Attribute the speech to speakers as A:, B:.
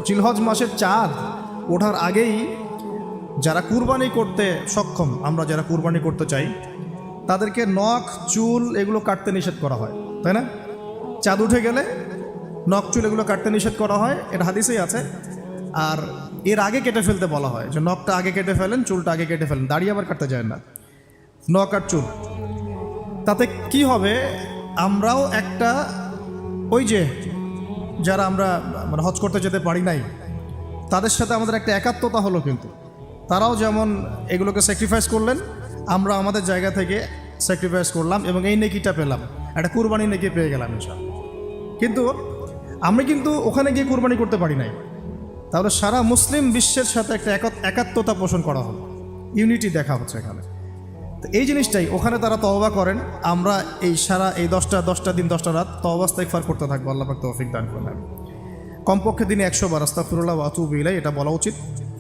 A: জিলহজ মাসের চাঁদ ওঠার আগেই যারা কুরবানি করতে সক্ষম, আমরা যারা কুরবানি করতে চাই, তাদেরকে নখ চুল এগুলো কাটতে নিষেধ করা হয়, তাই না? চাঁদ উঠে গেলে নখ চুল এগুলো কাটতে নিষেধ করা হয়, এটা হাদিসেই আছে। আর এর আগে কেটে ফেলতে বলা হয়, যে নখটা আগে কেটে ফেলেন, চুলটা আগে কেটে ফেলেন, দাড়ি আবার কাটতে যায় না, নখ আর চুল। তাতে কি হবে, আমরাও একটা ওই যে যারা আমরা মানে হজ করতে যেতে পারি নাই, তাদের সাথে আমাদের একটা একাত্মতা হলো। কিন্তু তারাও যেমন এগুলোকে স্যাক্রিফাইস করলেন, আমরা আমাদের জায়গা থেকে স্যাক্রিফাইস করলাম এবং এই নেকিটা পেলাম, একটা কুরবানি নেকি পেয়ে গেলাম ইনশাআল্লাহ। কিন্তু আমরা কিন্তু ওখানে গিয়ে কুরবানি করতে পারি নাই, তাহলে সারা মুসলিম বিশ্বের সাথে একটা একাত্মতা পোষণ করা হলো, ইউনিটি দেখা হচ্ছে এখানে। তো এই জিনিসটাই ওখানে তারা তওবা করেন, আমরা এই সারা এই 10টা দিন 10টা রাত তওবা ইস্তিগফার করতে থাকবো। আল্লাহ পাক তৌফিক দান করেন। কমপক্ষে দিনে 100 বার আস্তাগফিরুল্লাহ ওয়া আতুবু ইলাইহি এটা বলা উচিত।